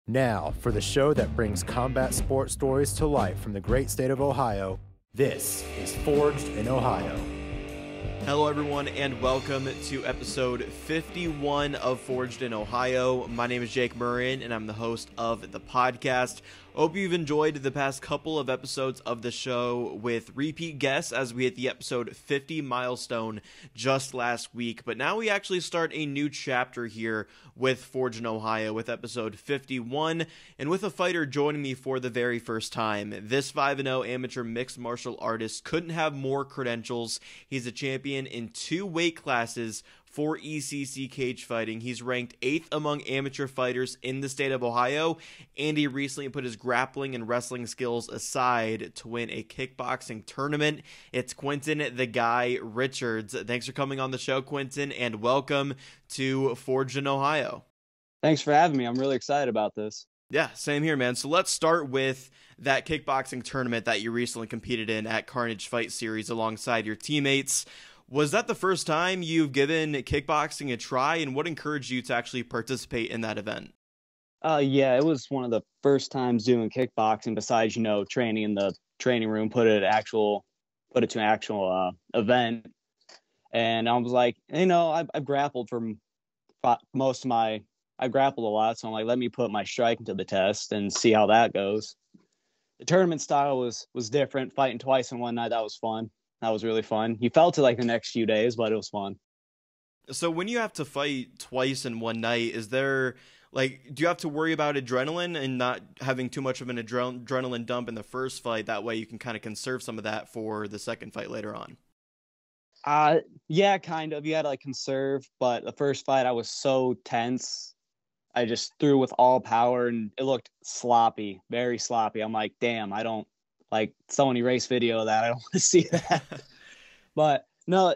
Now, for the show that brings combat sports stories to life from the great state of Ohio, this is Forged in Ohio. Hello everyone and welcome to episode 51 of Forged in Ohio. My name is Jake Murren and I'm the host of the podcast. Hope you've enjoyed the past couple of episodes of the show with repeat guests as we hit the episode 50 milestone just last week. But now we actually start a new chapter here with Forged in Ohio with episode 51 and with a fighter joining me for the very first time. This 5-0 amateur mixed martial artist couldn't have more credentials. He's a champion in 2 weight classes for ECC Cage Fighting. He's ranked 8th among amateur fighters in the state of Ohio, and he recently put his grappling and wrestling skills aside to win a kickboxing tournament. It's Quintin, the Guy Richards. Thanks for coming on the show, Quintin, and welcome to Forged in Ohio. Thanks for having me. I'm really excited about this. Yeah, same here, man. So let's start with that kickboxing tournament that you recently competed in at Carnage Fight Series alongside your teammates. Was that the first time you've given kickboxing a try, and what encouraged you to actually participate in that event? Yeah, it was one of the first times doing kickboxing besides, training in the training room, put it to an actual event. And I was like, I've grappled I grappled a lot. So I'm like, let me put my striking to the test and see how that goes. The tournament style was different, fighting twice in one night. That was fun. That was really fun. You felt it like the next few days, but it was fun. So when you have to fight twice in one night, is there, do you have to worry about adrenaline and not having too much of an adrenaline dump in the first fight? That way you can kind of conserve some of that for the second fight later on. Yeah, kind of. You had to conserve, but the first fight I was so tense. I just threw with all power and it looked sloppy, very sloppy. I'm like, damn, I don't someone erase video of that. I don't want to see that. But no,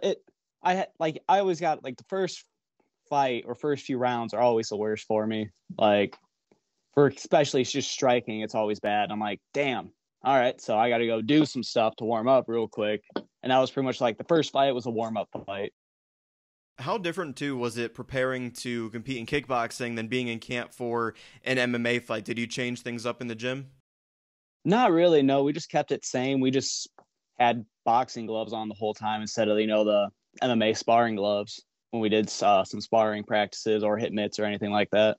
I always got the first fight or first few rounds are always the worst for me. Especially it's just striking, it's always bad. I'm like, damn. All right, so I got to go do some stuff to warm up real quick. And that was pretty much the first fight was a warm up fight. How different, too, was it preparing to compete in kickboxing than being in camp for an MMA fight? Did you change things up in the gym? Not really, no. We just kept it same. We just had boxing gloves on the whole time instead of, the MMA sparring gloves when we did some sparring practices or hit mitts or anything like that.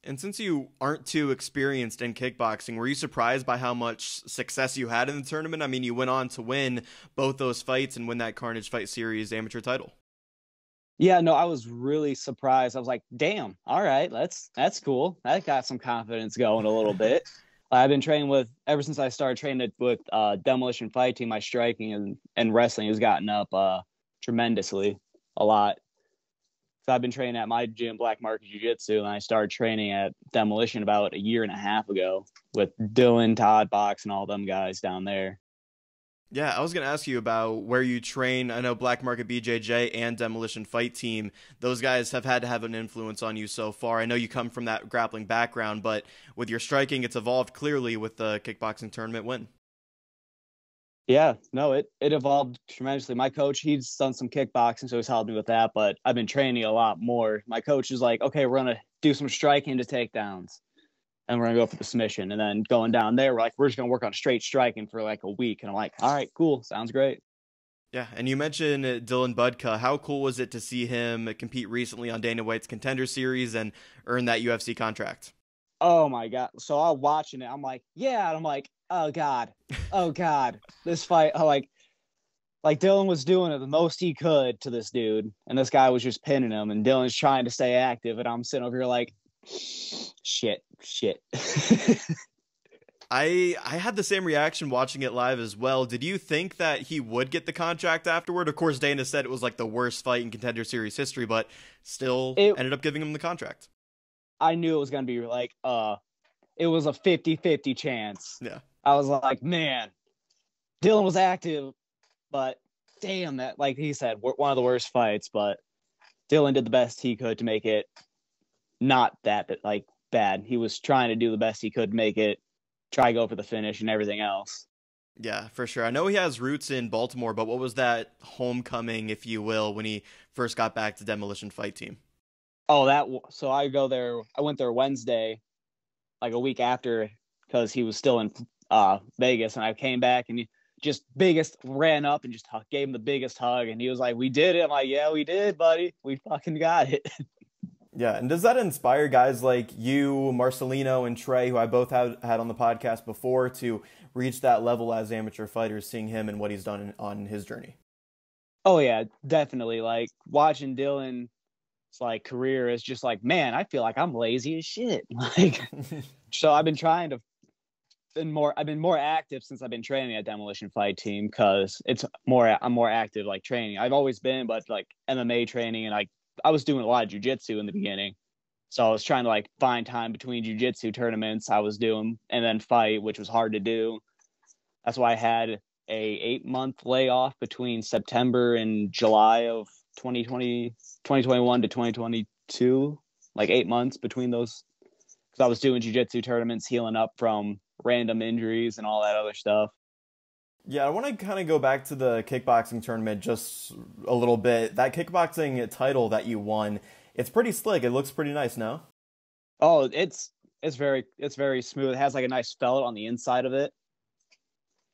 And since you aren't too experienced in kickboxing, were you surprised by how much success you had in the tournament? I mean, you went on to win both those fights and win that Carnage Fight Series amateur title. Yeah, no, I was really surprised. I was like, damn, all right, that's cool. That got some confidence going a little bit. I've been training ever since I started training with Demolition Fight Team, my striking and wrestling has gotten up tremendously, a lot. So I've been training at my gym, Black Market Jiu-Jitsu, and I started training at Demolition about a year and a half ago with Dylan, Todd, Box, and all them guys down there. Yeah, I was going to ask you about where you train. I know Black Market BJJ and Demolition Fight Team, those guys have had to have an influence on you so far. I know you come from that grappling background, but with your striking, it's evolved clearly with the kickboxing tournament win. Yeah, no, it evolved tremendously. My coach, he's done some kickboxing, so he's helped me with that, but I've been training a lot more. My coach is like, okay, we're going to do some striking to takedowns. And we're going to go for the submission. And then going down there, we're just going to work on straight striking for a week. And I'm like, all right, cool. Sounds great. Yeah, and you mentioned Dylan Budka. How cool was it to see him compete recently on Dana White's Contender Series and earn that UFC contract? Oh, my God. So I'm watching it. I'm like, yeah. And I'm like, oh, God. Oh, God. This fight, Dylan was doing it the most he could to this dude. And this guy was just pinning him. And Dylan's trying to stay active. And I'm sitting over here like, shit. I had the same reaction watching it live as well. Did you think that he would get the contract afterward? Of course, Dana said it was the worst fight in Contender Series history, but still ended up giving him the contract. I knew it was going to be it was a 50-50 chance. Yeah. I was like, man, Dylan was active, but damn, that, he said, one of the worst fights, but Dylan did the best he could to make it not that bad. He was trying to do the best he could to make it, try to go for the finish and everything else. Yeah, for sure. I know he has roots in Baltimore, but what was that homecoming, if you will, when he first got back to Demolition Fight Team? Oh, so I went there Wednesday like a week after because he was still in Vegas, and I came back and he just ran up and just gave him the biggest hug, and he was like, "We did it." I'm like, "Yeah, we did, buddy. We fucking got it." Yeah, and does that inspire guys like you, Marcelino, and Trey, who I both had on the podcast before, to reach that level as amateur fighters, seeing him and what he's done on his journey? Oh yeah, definitely. Like watching Dylan's like career is just like, man, I feel like I'm lazy as shit. Like, so I've been trying to I've been more active since I've been training at Demolition Fight Team because I'm more active like training. I've always been, but like MMA training, and I was doing a lot of jiu-jitsu in the beginning. So I was trying to like find time between jiu-jitsu tournaments I was doing and then fight, which was hard to do. That's why I had a 8-month layoff between September and July of 2021 to 2022, like 8 months between those. Because I was doing jiu-jitsu tournaments, healing up from random injuries and all that other stuff. Yeah, I want to kind of go back to the kickboxing tournament just a little bit. That kickboxing title that you won, it's pretty slick. It looks pretty nice, no? Oh, it's very smooth. It has like a nice felt on the inside of it.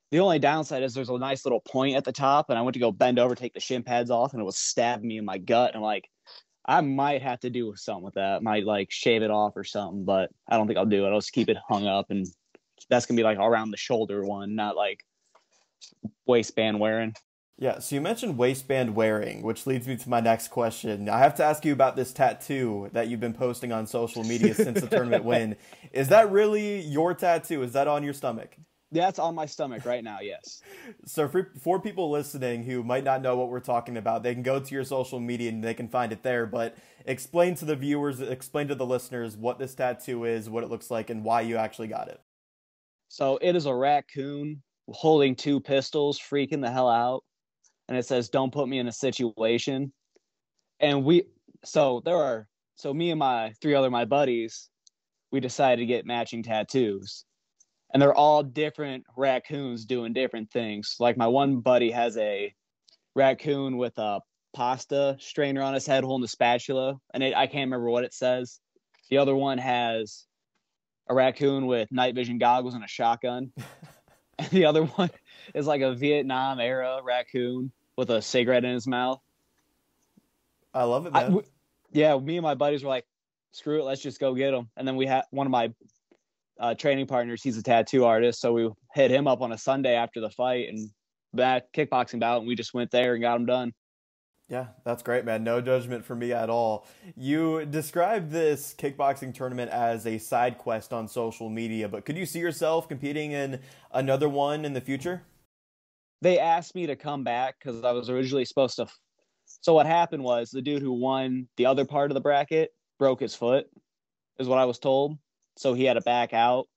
The only downside is there's a nice little point at the top, and I went to go bend over, take the shin pads off, and it was stabbing me in my gut. And I'm like, I might have to do something with that. Might like shave it off or something, but I don't think I'll do it. I'll just keep it hung up, and that's gonna be like around the shoulder one, not like waistband wearing. Yeah, so you mentioned waistband wearing, which leads me to my next question. I have to ask you about this tattoo that you've been posting on social media since the tournament win. Is that really your tattoo? Is that on your stomach? Yeah, it's on my stomach right now, yes. So for people listening who might not know what we're talking about, they can go to your social media and they can find it there. But explain to the viewers, explain to the listeners what this tattoo is, what it looks like, and why you actually got it. So it is a raccoon holding 2 pistols, freaking the hell out. And it says, "Don't put me in a situation." And me and my 3 other my buddies, we decided to get matching tattoos. And they're all different raccoons doing different things. Like my one buddy has a raccoon with a pasta strainer on his head holding a spatula. And I can't remember what it says. The other one has a raccoon with night vision goggles and a shotgun. And the other one is like a Vietnam era raccoon with a cigarette in his mouth. I love it, man. Me and my buddies were like, screw it, let's just go get them. And then we had one of my training partners, he's a tattoo artist, so we hit him up on a Sunday after the fight and that kickboxing bout, and we just went there and got him done. Yeah, that's great, man. No judgment for me at all. You described this kickboxing tournament as a side quest on social media, but could you see yourself competing in another one in the future? They asked me to come back because I was originally supposed to. So what happened was the dude who won the other part of the bracket broke his foot, is what I was told. So he had to back out,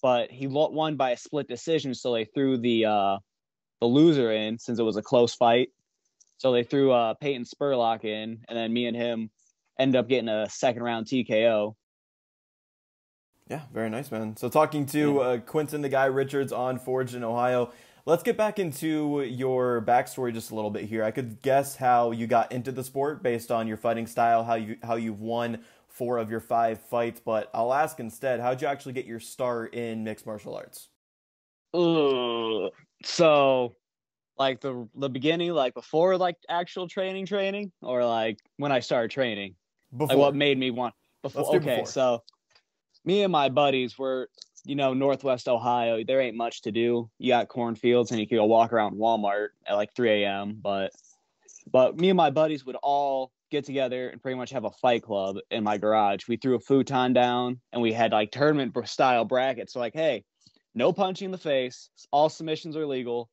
but he won by a split decision. So they threw the loser in since it was a close fight. So they threw Peyton Spurlock in, and then me and him ended up getting a 2nd round TKO. Yeah, very nice, man. So talking to Quintin, the guy Richards on Forged in Ohio, let's get back into your backstory just a little bit here. I could guess how you got into the sport based on your fighting style, how you've won 4 of your 5 fights, but I'll ask instead, how'd you actually get your start in mixed martial arts? So like the beginning, like before like actual training, or like when I started training? Before. Like what made me want before? Let's do okay, before. So me and my buddies were, Northwest Ohio, there ain't much to do. You got cornfields and you can go walk around Walmart at like 3 a.m. But me and my buddies would all get together and pretty much have a fight club in my garage. We threw a futon down and we had like tournament style brackets. So like, hey, no punching in the face, all submissions are legal,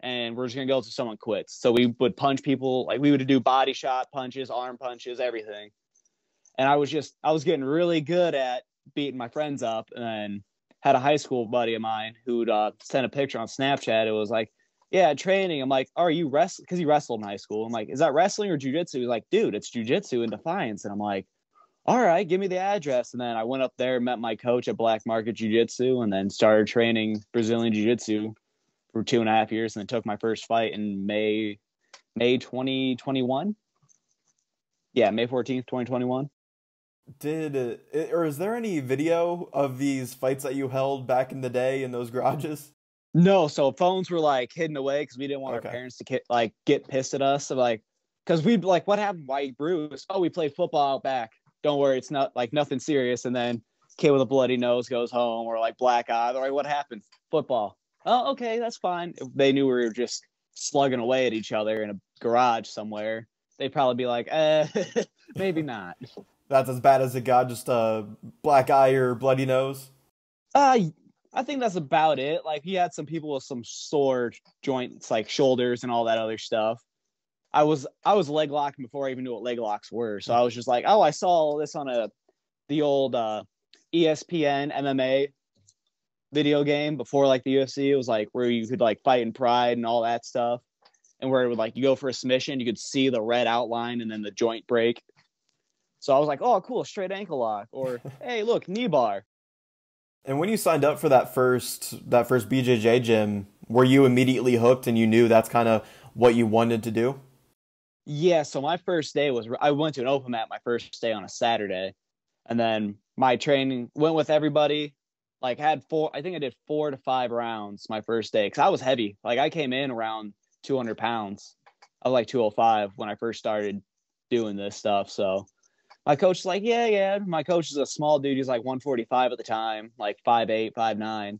and we're just gonna go until someone quits. So we would punch people, like we would do body shot punches, arm punches, everything. And I was getting really good at beating my friends up, and then had a high school buddy of mine who'd sent a picture on Snapchat. It was like, yeah, training. I'm like, are you wrestling? Because he wrestled in high school. I'm like, is that wrestling or jiu-jitsu? He's like, dude, it's jiu-jitsu in Defiance. And I'm like, all right, give me the address. And then I went up there, met my coach at Black Market Jiu-Jitsu, and then started training Brazilian Jiu-Jitsu for 2.5 years, and then took my first fight in May 2021. Yeah, May 14th, 2021. Or is there any video of these fights that you held back in the day in those garages? No, so phones were like hidden away because we didn't want our Okay. parents to get pissed at us. So like, because we'd be like, what happened? Why you bruised? Oh, we played football out back. Don't worry, it's not like nothing serious. And then kid with a bloody nose goes home, or like black eye. They're like, what happened? Football. Oh, okay, that's fine. If they knew we were just slugging away at each other in a garage somewhere, they'd probably be like, maybe not. That's as bad as it got, just a black eye or bloody nose? I think that's about it. Like, he had some people with some sore joints, like shoulders and all that other stuff. I was leg locking before I even knew what leg locks were. So I was just like, oh, I saw this on the old ESPN MMA video game before like the UFC. It was like where you could like fight in Pride and all that stuff. And where it would like you go for a submission, you could see the red outline and then the joint break. So I was like, oh, cool, straight ankle lock. Or, hey, look, knee bar. And when you signed up for that first BJJ gym, were you immediately hooked and you knew that's kind of what you wanted to do? Yeah, so my first day I went to an open mat my first day on a Saturday. And then my training went with everybody. Like, I think I did 4 to 5 rounds my first day because I was heavy. Like, I came in around 200 pounds. I was like 205 when I first started doing this stuff. So my coach is like, yeah. My coach is a small dude. He's like 145 at the time, like 5'8", 5'9".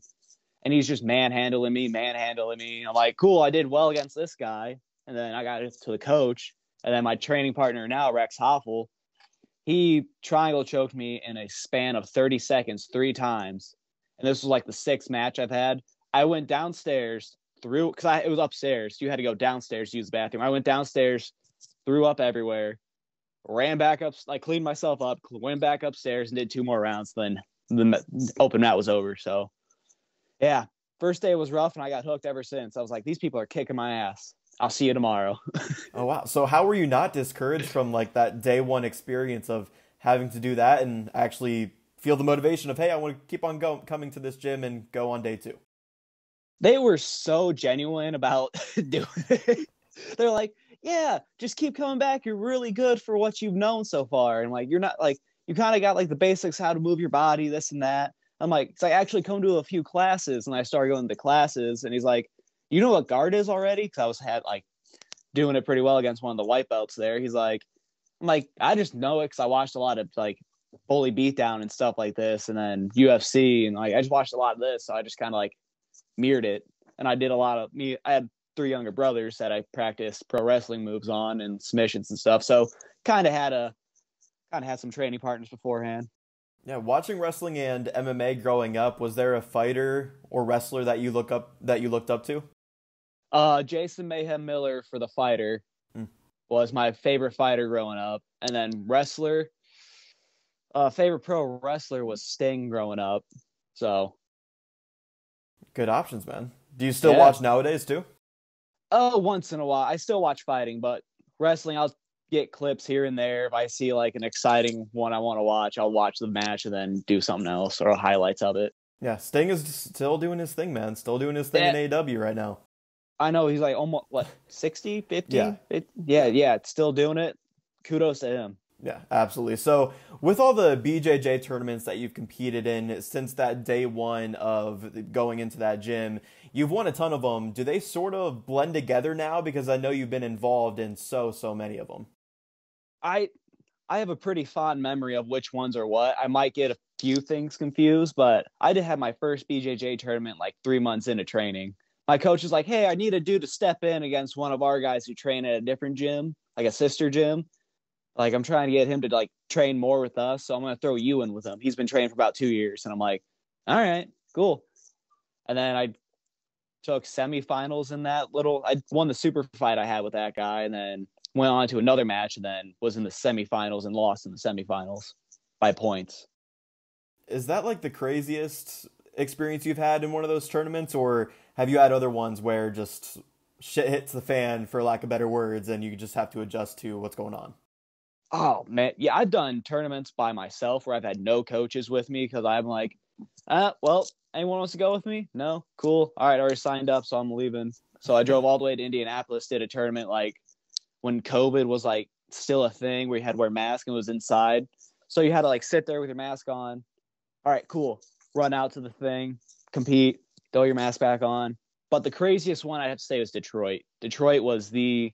And he's just manhandling me. I'm like, cool, I did well against this guy. And then I got it to the coach. And then my training partner now, Rex Hoffel, he triangle choked me in a span of 30 seconds 3 times. And this was like the 6th match I've had. I went downstairs, because it was upstairs. You had to go downstairs to use the bathroom. I went downstairs, threw up everywhere, ran back up, like cleaned myself up, went back upstairs and did 2 more rounds. Then the open mat was over. So yeah, first day was rough and I got hooked ever since. I was like, these people are kicking my ass. I'll see you tomorrow. Oh, wow. So how were you not discouraged from like that day one experience of having to do that and actually feel the motivation of, hey, I want to keep on coming to this gym and go on day 2? They were so genuine about doing it. They're like, yeah, just keep coming back. You're really good for what you've known so far. And like, you're not like, you kind of got like the basics, how to move your body, this and that. I'm like, so I actually come to a few classes and I started going to classes and he's like, you know what guard is already? Cause I was doing it pretty well against one of the white belts there. He's like, I'm like, I just know it. Cause I watched a lot of like bully beatdown and stuff like this. And then UFC and like, I just watched a lot of this. So I just kind of like mirrored it. And I did a lot of I had 3 younger brothers that I practiced pro wrestling moves on and submissions and stuff. So kind of had some training partners beforehand. Yeah, watching wrestling and MMA growing up, was there a fighter or wrestler that you looked up to? Jason Mayhem Miller for the fighter was my favorite fighter growing up. And then wrestler, favorite pro wrestler was Sting growing up. So good options, man. Do you still watch nowadays too? Oh, once in a while. I still watch fighting, but wrestling, I'll get clips here and there. If I see like an exciting one I want to watch, I'll watch the match and then do something else or highlights of it. Yeah, Sting is still doing his thing, man. Still doing his thing in AEW right now. I know, he's like almost, 60, 50? Yeah. Yeah, still doing it. Kudos to him. Yeah, absolutely. So with all the BJJ tournaments that you've competed in since that day one of going into that gym, you've won a ton of them. Do they sort of blend together now? Because I know you've been involved in so many of them. I have a pretty fond memory of which ones are what. I might get a few things confused, but I did have my first BJJ tournament like 3 months into training. My coach was like, hey, I need a dude to step in against one of our guys who train at a different gym, like a sister gym. Like, I'm trying to get him to like train more with us. So I'm going to throw you in with him. He's been training for about 2 years. And I'm like, all right, cool. And then I took semifinals in that I won the super fight I had with that guy and then went on to another match and then was in the semifinals and lost in the semifinals by points. Is that like the craziest experience you've had in one of those tournaments, or have you had other ones where just shit hits the fan, for lack of better words, and you just have to adjust to what's going on? Oh, man. Yeah, I've done tournaments by myself where I've had no coaches with me because I'm like, well, anyone wants to go with me? No? Cool. All right, I already signed up, so I'm leaving. So I drove all the way to Indianapolis, did a tournament like when COVID was like still a thing where you had to wear masks and it was inside. So you had to like sit there with your mask on. All right, cool. Run out to the thing, compete, throw your mask back on. But the craziest one I have to say was Detroit. Detroit was me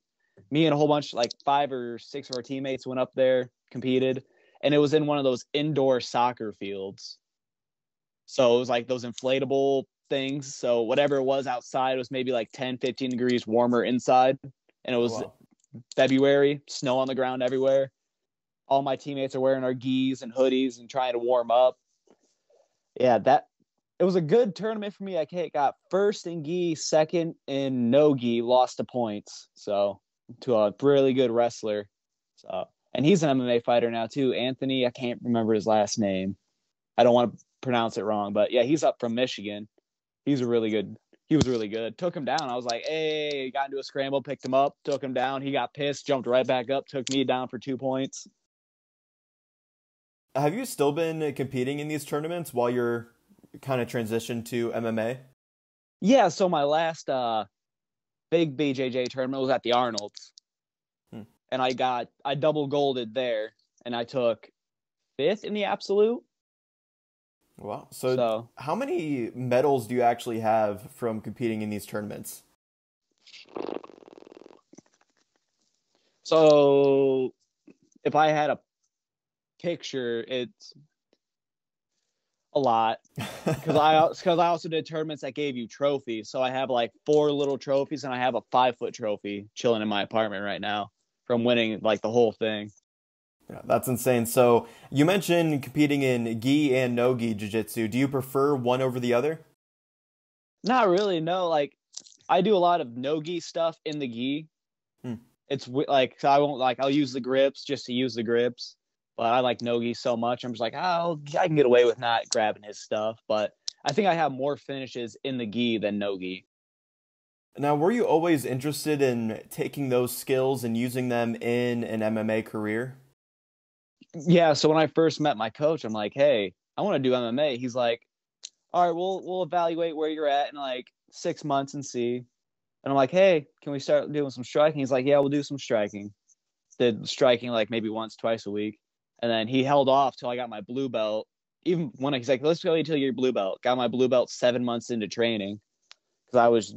and a whole bunch, like 5 or 6 of our teammates went up there, competed, and it was in one of those indoor soccer fields. So it was like those inflatable things. So whatever it was outside was maybe like 10, 15 degrees warmer inside. And it was February, snow on the ground everywhere. All my teammates are wearing our Ghees and hoodies and trying to warm up. Yeah, it was a good tournament for me. I got first in Ghee, second in Noge, lost to points. So to a really good wrestler. So, and he's an MMA fighter now too. Anthony, I can't remember his last name. I don't want to pronounce it wrong, but yeah, he's up from Michigan. He was really good. Took him down. I was like, hey, got into a scramble, picked him up, took him down. He got pissed, jumped right back up, took me down for 2 points. Have you still been competing in these tournaments while you're kind of transitioned to MMA? Yeah, so my last big BJJ tournament was at the Arnold's. And I double golded there, and I took 5th in the absolute. Wow. So how many medals do you actually have from competing in these tournaments? So if I had a picture, it's a lot. Because I also did tournaments that gave you trophies. So I have like 4 little trophies, and I have a 5-foot trophy chilling in my apartment right now from winning like the whole thing. Yeah, that's insane. So you mentioned competing in Ghee and Noge jiu-jitsu. Do you prefer one over the other? Not really, no. Like, I do a lot of Noge stuff in the Ghee. It's like, so I won't like, I'll use the grips just to use the grips. But I like Noge so much, I'm just like, I can get away with not grabbing his stuff. But I think I have more finishes in the Ghee than Noge. Now, were you always interested in taking those skills and using them in an MMA career? Yeah, so when I first met my coach, I'm like, hey, I want to do MMA. He's like, all right, we'll evaluate where you're at in like 6 months and see. And I'm like, hey, can we start doing some striking? He's like, yeah, we'll do some striking. Did striking like maybe once, twice a week. And then he held off till I got my blue belt. Even when he's like, let's go until you're blue belt. Got my blue belt 7 months into training because I was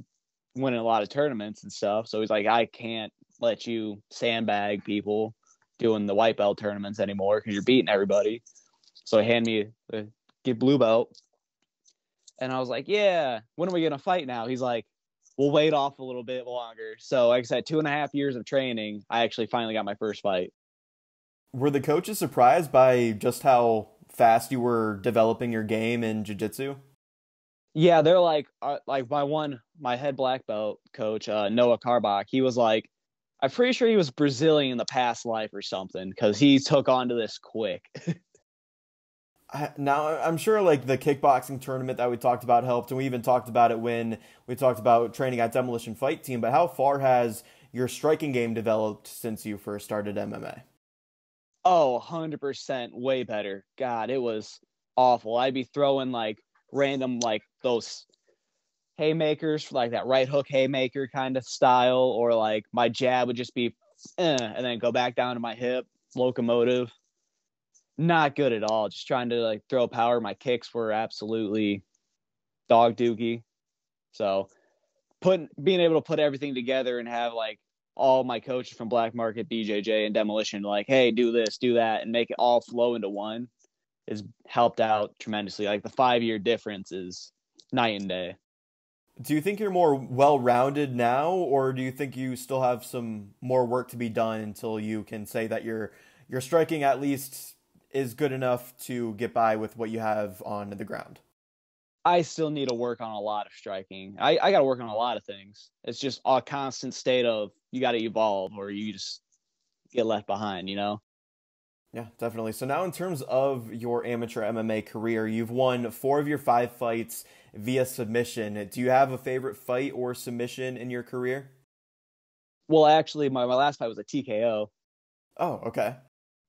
winning a lot of tournaments and stuff. So he's like, I can't let you sandbag people doing the white belt tournaments anymore because you're beating everybody. So he handed me a blue belt. And I was like, yeah, when are we going to fight now? He's like, we'll wait off a little bit longer. So like I said, 2.5 years of training, I actually finally got my first fight. Were the coaches surprised by just how fast you were developing your game in jiu-jitsu? Yeah, they're like my head black belt coach, Noah Carbach, he was like, I'm pretty sure he was Brazilian in the past life or something because he took on to this quick. Now, I'm sure like the kickboxing tournament that we talked about helped, and we even talked about it when we talked about training at Demolition Fight Team, but how far has your striking game developed since you first started MMA? Oh, 100% way better. God, it was awful. I'd be throwing like random like those haymakers, like that right hook haymaker kind of style, or like my jab would just be and then go back down to my hip, locomotive. Not good at all. Just trying to like throw power. My kicks were absolutely dog dookie. So being able to put everything together and have like all my coaches from Black Market, BJJ, and Demolition like, hey, do this, do that, and make it all flow into one has helped out tremendously. Like the 5-year difference is night and day. Do you think you're more well-rounded now, or do you think you still have some more work to be done until you can say that your striking at least is good enough to get by with what you have on the ground? I still need to work on a lot of striking. I got to work on a lot of things. It's just a constant state of you got to evolve or you just get left behind, you know? Yeah, definitely. So now in terms of your amateur MMA career, you've won 4 of your 5 fights via submission. Do you have a favorite fight or submission in your career? Well, actually, my last fight was a TKO. Oh, okay.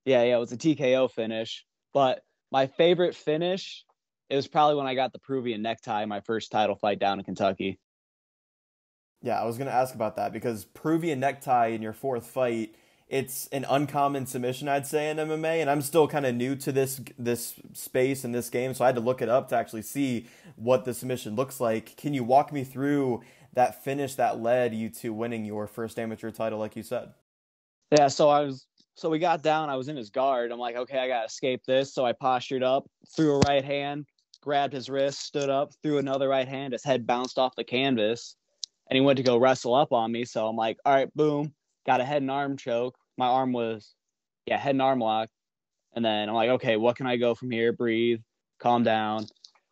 Yeah, it was a TKO finish. But my favorite finish, it was probably when I got the Provia necktie, my first title fight down in Kentucky. Yeah, I was going to ask about that because Provia necktie in your 4th fight it's an uncommon submission, I'd say, in MMA, and I'm still kind of new to this space and this game, so I had to look it up to actually see what the submission looks like. Can you walk me through that finish that led you to winning your first amateur title, like you said? Yeah, so we got down. I was in his guard. I'm like, okay, I got to escape this. So I postured up, threw a right hand, grabbed his wrist, stood up, threw another right hand. His head bounced off the canvas, and he went to go wrestle up on me. So I'm like, all right, boom, got a head and arm choke. My arm was, head and arm lock. And then I'm like, okay, what can I go from here? Breathe, calm down.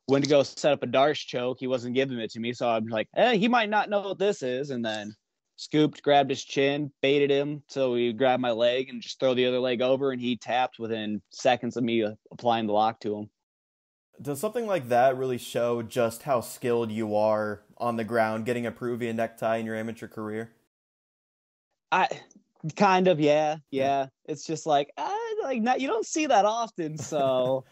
Went to go set up a Darce choke. He wasn't giving it to me. So I'm like, he might not know what this is. And then scooped, grabbed his chin, baited him. So he grabbed my leg and just throw the other leg over. And he tapped within seconds of me applying the lock to him. Does something like that really show just how skilled you are on the ground, getting a Provia necktie in your amateur career? Kind of, yeah. It's just like you don't see that often, so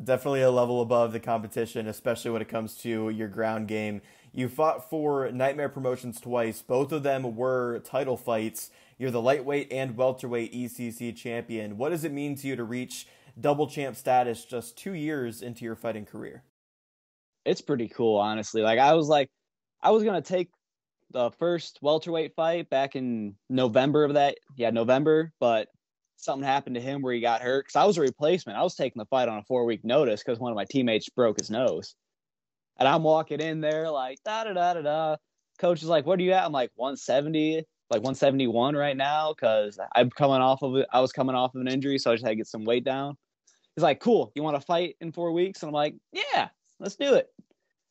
definitely a level above the competition, especially when it comes to your ground game. You fought for Nightmare Promotions twice. Both of them were title fights. You're the lightweight and welterweight ECC champion. What does it mean to you to reach double champ status just 2 years into your fighting career? It's pretty cool, honestly. I was gonna take the first welterweight fight back in November, but something happened to him where he got hurt, because I was a replacement. I was taking the fight on a 4-week notice because one of my teammates broke his nose. And I'm walking in there like, da-da-da-da-da. Coach is like, what are you at? I'm like, 170, like 171 right now, because I was coming off of an injury, so I just had to get some weight down. He's like, cool, you want to fight in 4 weeks? And I'm like, yeah, let's do it.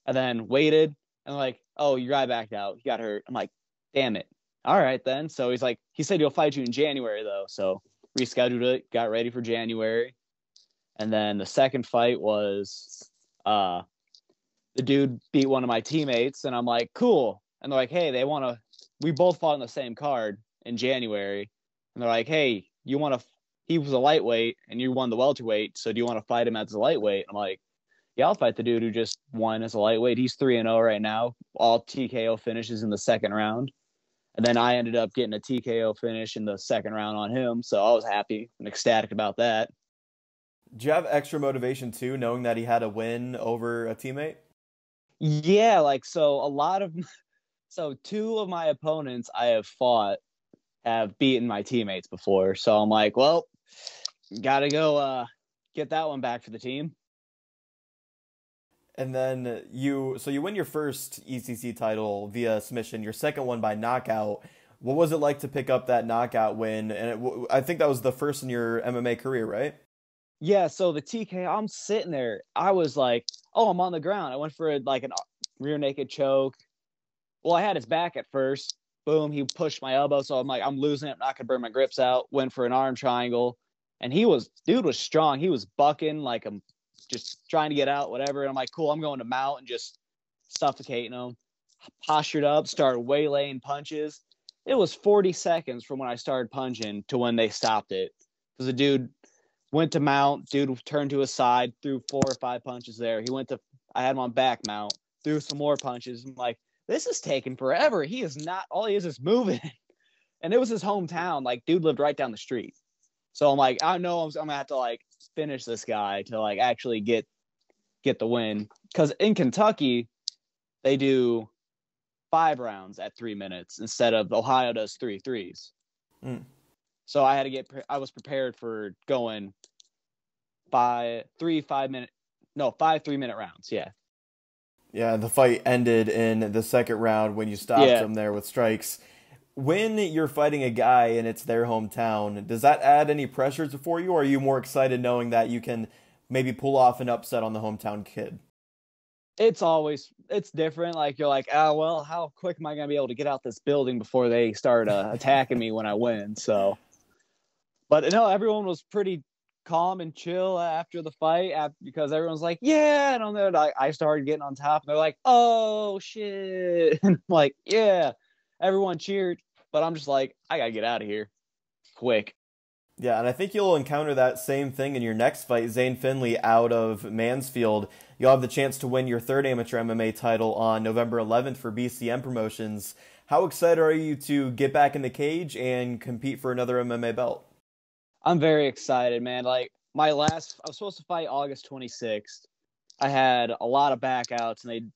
And then waited, and like, oh, your guy backed out. He got hurt. I'm like, damn it. All right, then. So he's like, he said he'll fight you in January, though. So rescheduled it, got ready for January. And then the second fight was the dude beat one of my teammates, and I'm like, cool. And they're like, hey, we both fought on the same card in January. And they're like, hey, he was a lightweight, and you won the welterweight, so do you want to fight him as a lightweight? I'm like, yeah, I'll fight the dude who just won as a lightweight. He's 3-0 right now. All TKO finishes in the second round. And then I ended up getting a TKO finish in the second round on him. So I was happy and ecstatic about that. Do you have extra motivation too, knowing that he had a win over a teammate? Yeah, so 2 of my opponents I have fought have beaten my teammates before. So I'm like, well, gotta go get that one back for the team. And then you win your first ECC title via submission, your second one by knockout. What was it like to pick up that knockout win? And I think that was the first in your MMA career, right? Yeah, so the TK, I'm sitting there. I was like, oh, I'm on the ground. I went for a rear naked choke. Well, I had his back at first. Boom, he pushed my elbow. So I'm like, I'm losing it. I'm not going to burn my grips out. Went for an arm triangle. And dude was strong. He was bucking like I'm just trying to get out, whatever. And I'm like, cool, I'm going to mount and just suffocating him. Postured up, started waylaying punches. It was 40 seconds from when I started punching to when they stopped it. Because the dude went to mount, dude turned to his side, threw 4 or 5 punches there. I had him on back mount, threw some more punches. I'm like, this is taking forever. He is not, all he is moving. And it was his hometown. Like, dude lived right down the street. So I'm like, I know I'm going to have to finish this guy to actually get the win. Because in Kentucky, they do 5 rounds at 3 minutes instead of Ohio does 3 threes. So I had to I was prepared for going 5 3-minute rounds. Yeah. Yeah, the fight ended in the second round when you stopped him there with strikes. When you're fighting a guy and it's their hometown, does that add any pressure for you, or are you more excited knowing that you can maybe pull off an upset on the hometown kid? It's different. You're like, oh, well, how quick am I going to be able to get out this building before they start attacking me when I win? So, but no, everyone was pretty calm and chill after the fight because everyone's like, yeah. And on there, I started getting on top and they're like, oh, shit. And I'm like, yeah. Everyone cheered, but I'm just like, I got to get out of here quick. Yeah, and I think you'll encounter that same thing in your next fight, Zane Finley out of Mansfield. You'll have the chance to win your third amateur MMA title on November 11th for BCM Promotions. How excited are you to get back in the cage and compete for another MMA belt? I'm very excited, man. Like I was supposed to fight August 26th. I had a lot of backouts, and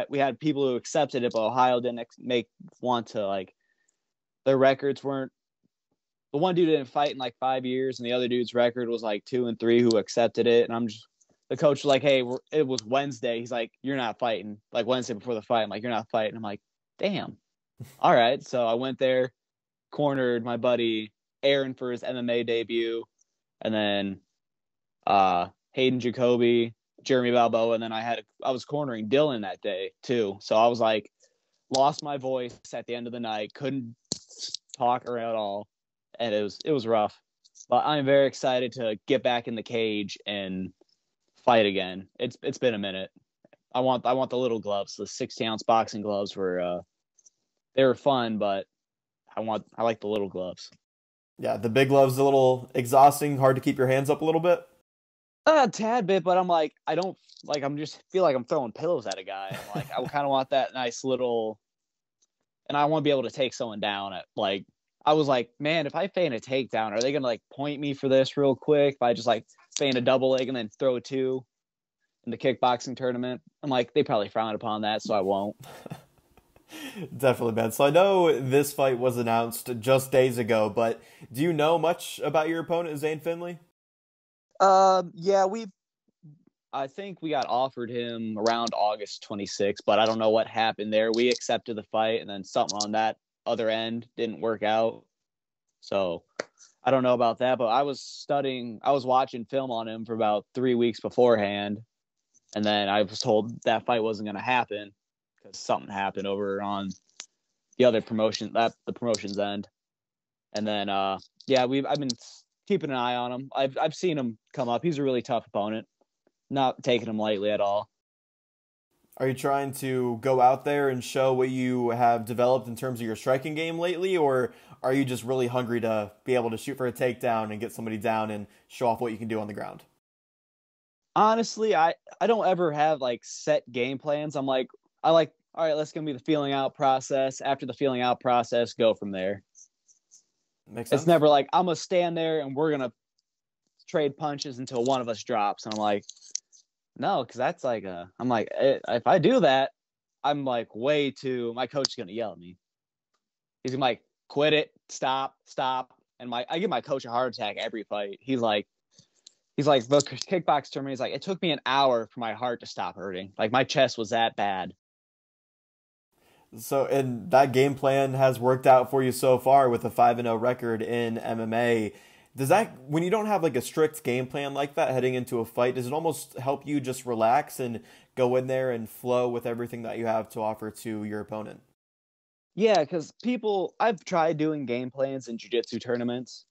we had people who accepted it, but Ohio didn't want to, like, their records weren't. The one dude didn't fight in like 5 years, and the other dude's record was like 2-3 who accepted it. And the coach was like, hey, it was Wednesday. He's like, you're not fighting. Like Wednesday before the fight, I'm like, you're not fighting. I'm like, damn. All right. So I went there, cornered my buddy Aaron for his MMA debut, and then Hayden Jacoby, Jeremy Balboa, and then I was cornering Dylan that day too. So I was like, lost my voice at the end of the night, couldn't talk or at all, and it was rough. But I'm very excited to get back in the cage and fight again. It's been a minute. I want the little gloves. The 60-ounce boxing gloves they were fun, but I like the little gloves. Yeah, the big gloves a little exhausting, hard to keep your hands up a little bit. A tad bit, but I'm like, I'm just feel like I'm throwing pillows at a guy. I'm like, I kind of want that nice little, and I want to be able to take someone down at, like, I was like, man, if I feint a takedown, are they going to like point me for this real quick? If I just like feint a double leg and then throw a two in the kickboxing tournament, I'm like, they probably frown upon that, so I won't. Definitely, man. So I know this fight was announced just days ago, but do you know much about your opponent, Zane Finley? Yeah, I think we got offered him around August 26th, but I don't know what happened there. We accepted the fight, and then something on that other end didn't work out. So I don't know about that, but I was watching film on him for about 3 weeks beforehand, and then I was told that fight wasn't going to happen because something happened over on the other promotion, the promotion's end. And then, I've been keeping an eye on him. I've seen him come up. He's a really tough opponent. Not taking him lightly at all. Are you trying to go out there and show what you have developed in terms of your striking game lately, or are you just really hungry to be able to shoot for a takedown and get somebody down and show off what you can do on the ground? Honestly, I don't ever have like set game plans. All right, let's gonna be the feeling out process. After the feeling out process, go from there. Makes sense. It's never like I'm gonna stand there and we're gonna trade punches until one of us drops. And I'm like, no, because that's like I'm like, if I do that, I'm like my coach is gonna yell at me. He's gonna like, quit it, stop. And I give my coach a heart attack every fight. He's like, the kickbox tournament. He's like, it took me an hour for my heart to stop hurting. Like my chest was that bad. So, and that game plan has worked out for you so far with a 5-0 record in MMA. Does that, when you don't have like a strict game plan like that heading into a fight, does it almost help you just relax and go in there and flow with everything that you have to offer to your opponent? Yeah, because I've tried doing game plans in jiu-jitsu tournaments,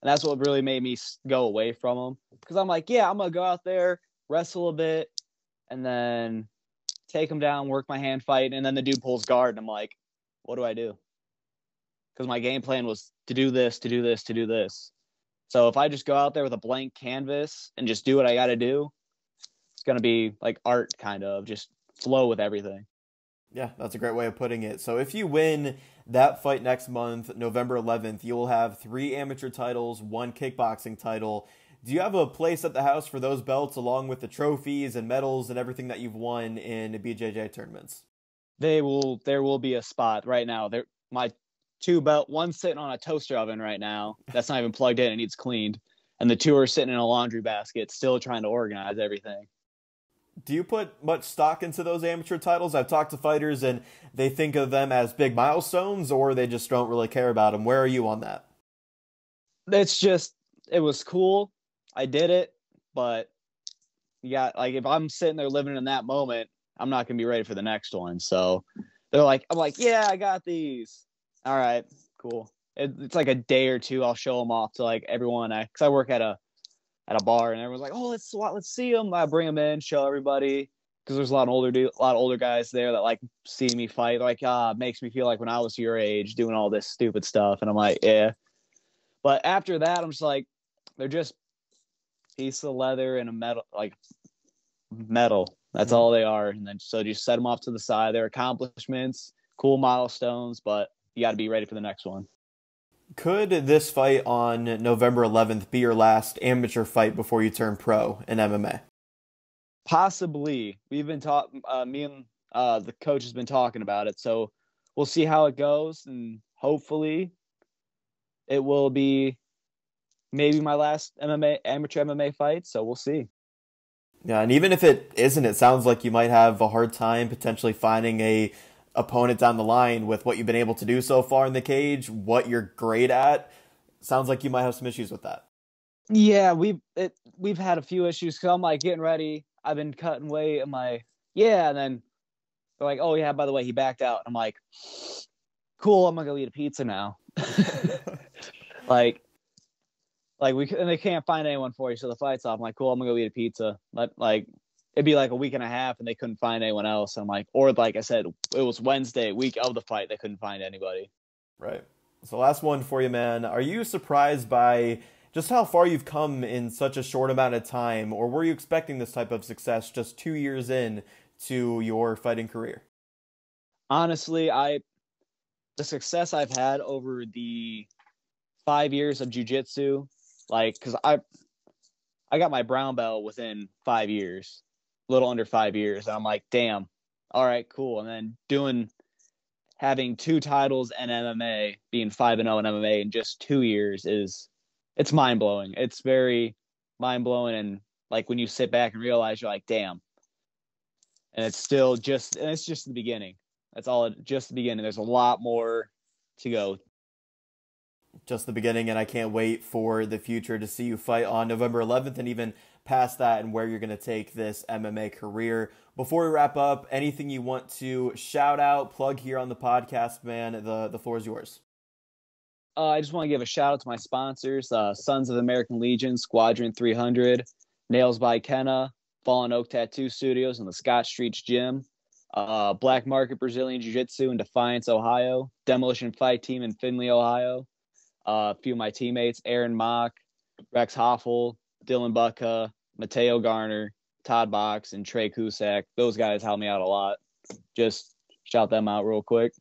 and that's what really made me go away from them. Because I'm like, yeah, I'm going to go out there, wrestle a bit, and then take him down, work my hand fight, and then the dude pulls guard, and I'm like, what do I do? Because my game plan was to do this, to do this, to do this. So if I just go out there with a blank canvas and just do what I got to do, it's going to be like art, kind of, just flow with everything. Yeah, that's a great way of putting it. So if you win that fight next month, November 11th, you will have 3 amateur titles, 1 kickboxing title. Do you have a place at the house for those belts along with the trophies and medals and everything that you've won in the BJJ tournaments? There will be a spot right now. My 2 belt, one's sitting on a toaster oven right now. That's not even plugged in. It needs cleaned. And the 2 are sitting in a laundry basket, still trying to organize everything. Do you put much stock into those amateur titles? I've talked to fighters and they think of them as big milestones, or they just don't really care about them. Where are you on that? It was cool. I did it, but if I'm sitting there living in that moment, I'm not going to be ready for the next one. So I'm like, yeah, I got these. All right, cool. It's like a day or two. I'll show them off to like everyone. Cause I work at a bar, and everyone's like, oh, let's see them. I bring them in, show everybody. Cause there's a lot of older guys there that like see me fight. They're like, it makes me feel like when I was your age doing all this stupid stuff. And I'm like, yeah. But after that, I'm just like, they're just piece of leather and a metal. That's all they are. And then so just set them off to the side. They're accomplishments, cool milestones, but you got to be ready for the next one. Could this fight on November 11th be your last amateur fight before you turn pro in MMA? Possibly. We've been talking, me and the coach has been talking about it. So we'll see how it goes. And hopefully it will be maybe my last amateur MMA fight. So we'll see. Yeah, and even if it isn't, it sounds like you might have a hard time potentially finding a opponent down the line with what you've been able to do so far in the cage, what you're great at. Sounds like you might have some issues with that. Yeah, we've had a few issues because I'm like getting ready. I've been cutting weight. I'm like, yeah, and then they're like, oh yeah, by the way, he backed out. I'm like, cool. I'm gonna go eat a pizza now. And they can't find anyone for you, so the fight's off. I'm like, cool. I'm gonna go eat a pizza. Like it'd be like a week and a half, and they couldn't find anyone else. I'm like, or like I said, it was Wednesday, week of the fight, they couldn't find anybody. Right. So last one for you, man. Are you surprised by just how far you've come in such a short amount of time, or were you expecting this type of success just 2 years in to your fighting career? Honestly, the success I've had over the 5 years of jiu-jitsu, like, because I got my brown belt within 5 years, a little under 5 years, and I'm like, damn, all right, cool. And then having 2 titles in MMA, being 5-0 in MMA in just 2 years it's mind-blowing. It's very mind-blowing, and like when you sit back and realize, you're like, damn. And it's just the beginning. That's all, just the beginning. There's a lot more to go. Just the beginning, and I can't wait for the future to see you fight on November 11th and even past that and where you're going to take this MMA career. Before we wrap up, anything you want to shout out, plug here on the podcast, man, the floor is yours. I just want to give a shout out to my sponsors, Sons of the American Legion, Squadron 300, Nails by Kenna, Fallen Oak Tattoo Studios, and the Scott Streets Gym, Black Market Brazilian Jiu-Jitsu in Defiance, Ohio, Demolition Fight Team in Findlay, Ohio, a few of my teammates, Aaron Mock, Rex Hoffel, Dylan Budka, Mateo Garner, Todd Box, and Trey Cusack. Those guys helped me out a lot. Just shout them out real quick.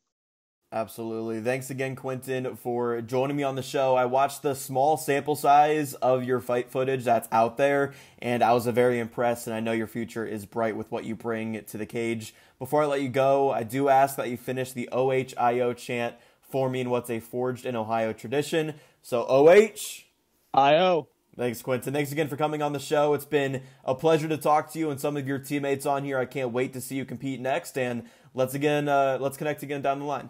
Absolutely. Thanks again, Quintin, for joining me on the show. I watched the small sample size of your fight footage that's out there, and I was very impressed, and I know your future is bright with what you bring to the cage. Before I let you go, I do ask that you finish the OHIO chant for me in what's a Forged in Ohio tradition. So, OH-IO. Thanks, Quintin. Thanks again for coming on the show. It's been a pleasure to talk to you and some of your teammates on here. I can't wait to see you compete next, and let's connect again down the line.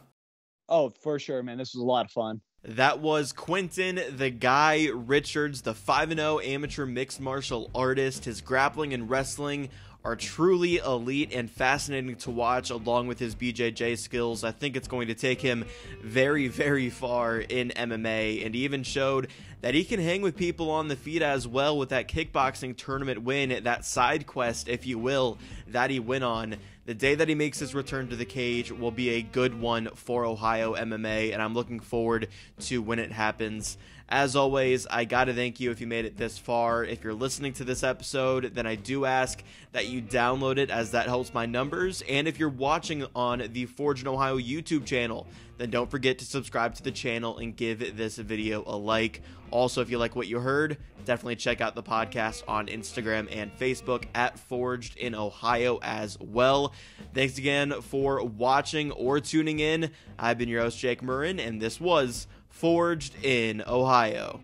Oh, for sure, man. This was a lot of fun. That was Quintin, the Guy Richards, the 5-0 amateur mixed martial artist. His grappling and wrestling are truly elite and fascinating to watch, along with his BJJ skills. I think it's going to take him very, very far in MMA, and he even showed that he can hang with people on the feet as well with that kickboxing tournament win, that side quest, if you will, that he went on. The day that he makes his return to the cage will be a good one for Ohio MMA, and I'm looking forward to when it happens. As always, I gotta thank you if you made it this far. If you're listening to this episode, then I do ask that you download it, as that helps my numbers. And if you're watching on the Forged in Ohio YouTube channel, then don't forget to subscribe to the channel and give this video a like. Also, if you like what you heard, definitely check out the podcast on Instagram and Facebook at Forged in Ohio as well. Thanks again for watching or tuning in. I've been your host, Jake Murren, and this was Forged in Ohio.